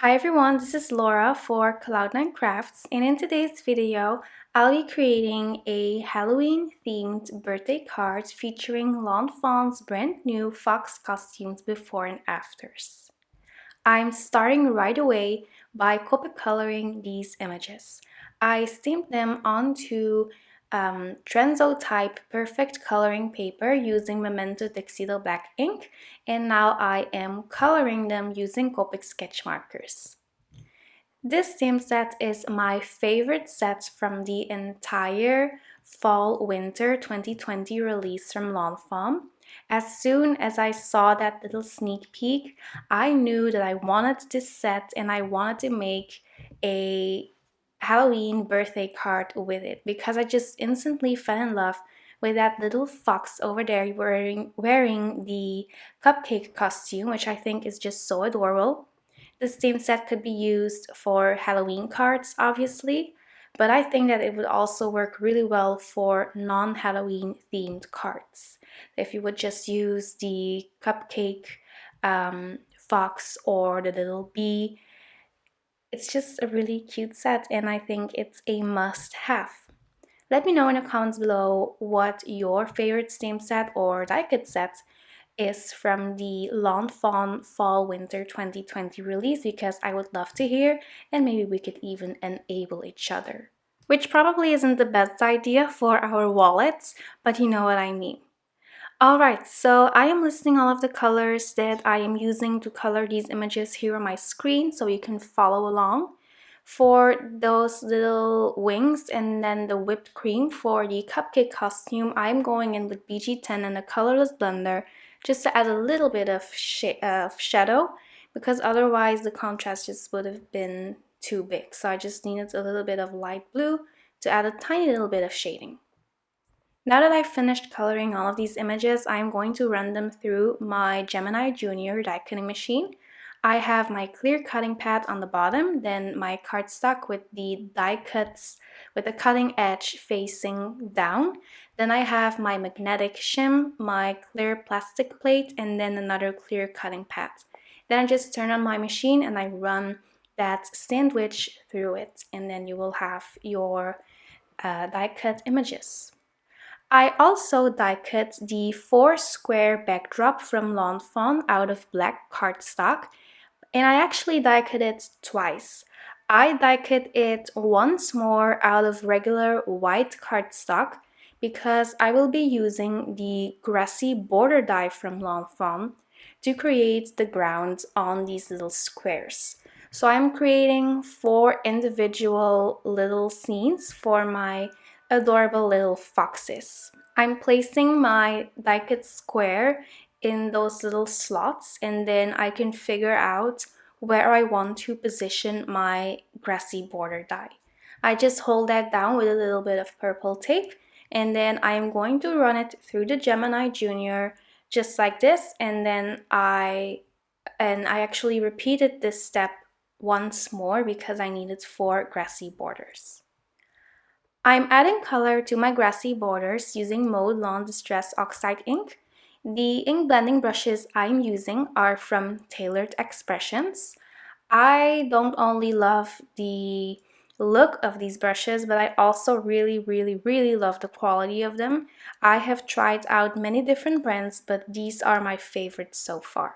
Hi everyone, this is Laura for Cloud9 Crafts, and in today's video, I'll be creating a Halloween themed birthday card featuring Fawn's brand new fox costumes before and afters. I'm starting right away by copy coloring these images. I stamped them onto Trenzo type perfect coloring paper using Memento Tuxedo black ink, and now I am coloring them using Copic sketch markers. This theme set is my favorite set from the entire Fall-Winter 2020 release from Fawn. As soon as I saw that little sneak peek, I knew that I wanted this set and I wanted to make a Halloween birthday card with it because I just instantly fell in love with that little fox over there wearing the cupcake costume, which I think is just so adorable. This theme set could be used for Halloween cards, obviously, but I think that it would also work really well for non-Halloween themed cards. If you would just use the cupcake fox or the little bee, it's just a really cute set and I think it's a must-have. Let me know in the comments below what your favorite theme set or die-cut set is from the Fawn Fall-Winter 2020 release because I would love to hear and maybe we could even enable each other. Which probably isn't the best idea for our wallets, but you know what I mean. Alright, so I am listing all of the colors that I am using to color these images here on my screen so you can follow along. For those little wings and then the whipped cream for the cupcake costume, I'm going in with BG10 and a colorless blender just to add a little bit of shadow because otherwise the contrast just would have been too big. So I just needed a little bit of light blue to add a tiny little bit of shading. Now that I've finished coloring all of these images, I'm going to run them through my Gemini Junior die cutting machine. I have my clear cutting pad on the bottom, then my cardstock with the die cuts with the cutting edge facing down. Then I have my magnetic shim, my clear plastic plate, and then another clear cutting pad. Then I just turn on my machine and I run that sandwich through it, and then you will have your die cut images. I also die-cut the Foursquare Backdrop from Fawn out of black cardstock, and I actually die-cut it twice. I die-cut it once more out of regular white cardstock because I will be using the grassy border die from Fawn to create the ground on these little squares. So I'm creating 4 individual little scenes for my adorable little foxes. I'm placing my die-cut square in those little slots and then I can figure out where I want to position my grassy border die. I just hold that down with a little bit of purple tape and then I'm going to run it through the Gemini Junior just like this, and then I actually repeated this step once more because I needed 4 grassy borders. I'm adding color to my grassy borders using Mode Lawn Distress Oxide ink. The ink blending brushes I'm using are from Tailored Expressions. I don't only love the look of these brushes, but I also really love the quality of them. I have tried out many different brands, but these are my favorites so far.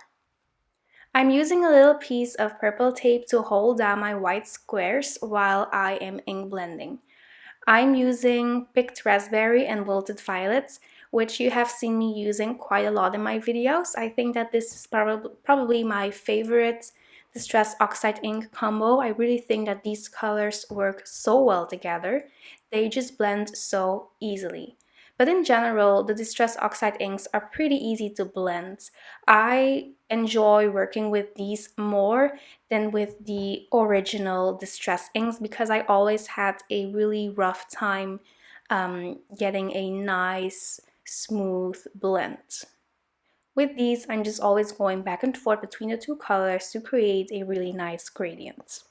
I'm using a little piece of purple tape to hold down my white squares while I am ink blending. I'm using picked raspberry and wilted violets, which you have seen me using quite a lot in my videos. I think that this is probably my favorite Distress Oxide ink combo. I really think that these colors work so well together. They just blend so easily. But in general, the Distress Oxide inks are pretty easy to blend. I enjoy working with these more than with the original Distress inks because I always had a really rough time getting a nice, smooth blend. With these, I'm just always going back and forth between the 2 colors to create a really nice gradient.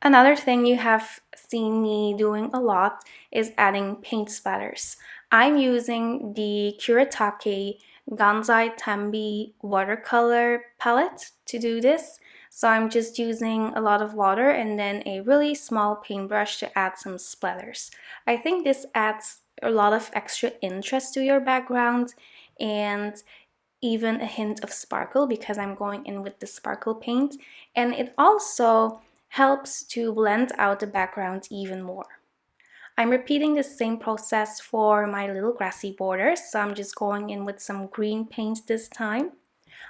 Another thing you have seen me doing a lot is adding paint splatters. I'm using the Kuretake Gansai Tambi watercolor palette to do this. So I'm just using a lot of water and then a really small paintbrush to add some splatters. I think this adds a lot of extra interest to your background and even a hint of sparkle because I'm going in with the sparkle paint, and it also helps to blend out the background even more. I'm repeating the same process for my little grassy borders, so I'm just going in with some green paint this time.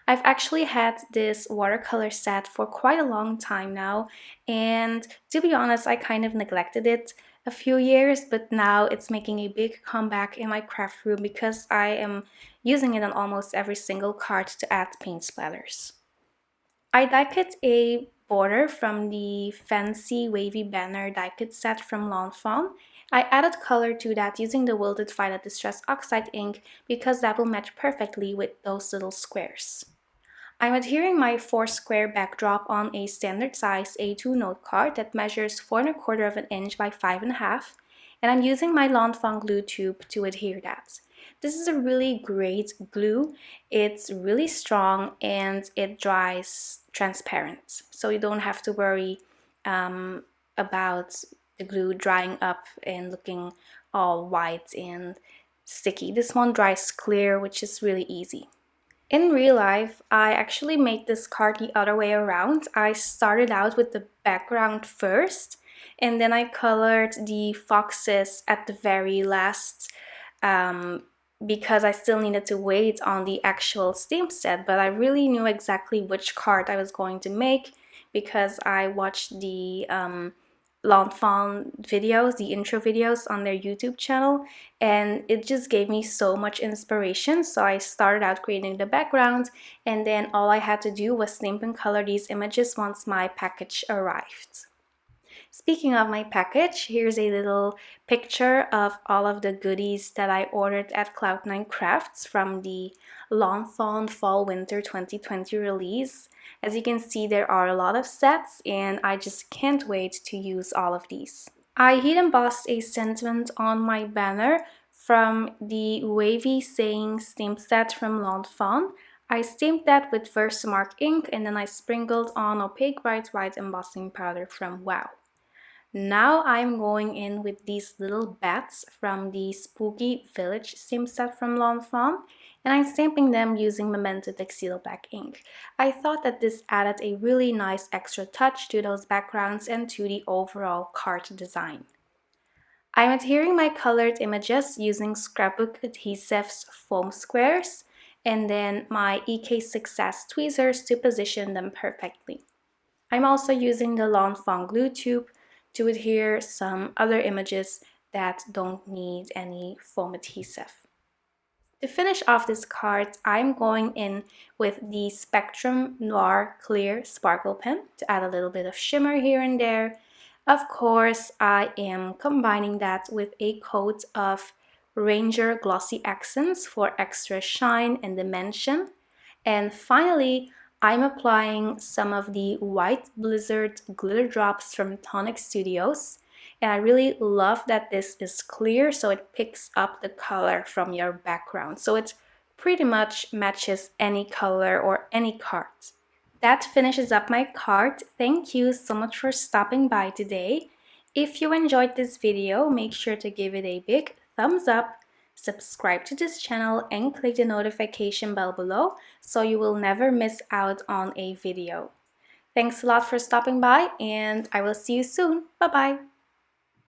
I've actually had this watercolor set for quite a long time now, and to be honest, I kind of neglected it a few years, but now it's making a big comeback in my craft room because I am using it on almost every single card to add paint splatters. I die-cut a border from the fancy wavy banner die-cut set from Fawn. I added color to that using the Wilted Violet Distress Oxide ink because that will match perfectly with those little squares. I'm adhering my Foursquare backdrop on a standard size A2 note card that measures 4¼ of an inch by 5½, and I'm using my Fawn glue tube to adhere that. This is a really great glue. It's really strong and it dries transparent, so you don't have to worry about the glue drying up and looking all white and sticky. This one dries clear, which is really easy. In real life, I actually made this card the other way around. I started out with the background first, and then I colored the foxes at the very last because I still needed to wait on the actual stamp set, but I really knew exactly which card I was going to make because I watched the Fawn videos, the intro videos on their YouTube channel, and it just gave me so much inspiration. So I started out creating the background, and then all I had to do was stamp and color these images once my package arrived. Speaking of my package, here's a little picture of all of the goodies that I ordered at Cloud9 Crafts from the Fawn Fall Winter 2020 release. As you can see, there are a lot of sets and I just can't wait to use all of these. I heat embossed a sentiment on my banner from the Wavy Saying stamp set from Fawn. I stamped that with Versamark ink and then I sprinkled on opaque bright white embossing powder from Wow. Now I'm going in with these little bats from the Spooky Village stamp set from Fawn, and I'm stamping them using Memento Textile Black ink. I thought that this added a really nice extra touch to those backgrounds and to the overall card design. I'm adhering my colored images using Scrapbook Adhesive's foam squares and then my EK Success tweezers to position them perfectly. I'm also using the Fawn glue tube to adhere some other images that don't need any foam adhesive. To finish off this card, I'm going in with the Spectrum Noir Clear Sparkle Pen to add a little bit of shimmer here and there. Of course, I am combining that with a coat of Ranger Glossy Accents for extra shine and dimension. And finally, I'm applying some of the White Blizzard glitter drops from Tonic Studios, and I really love that this is clear so it picks up the color from your background, so it pretty much matches any color or any card. That finishes up my card. Thank you so much for stopping by today. If you enjoyed this video, make sure to give it a big thumbs up, subscribe to this channel, and click the notification bell below so you will never miss out on a video. Thanks a lot for stopping by, and I will see you soon. Bye-bye.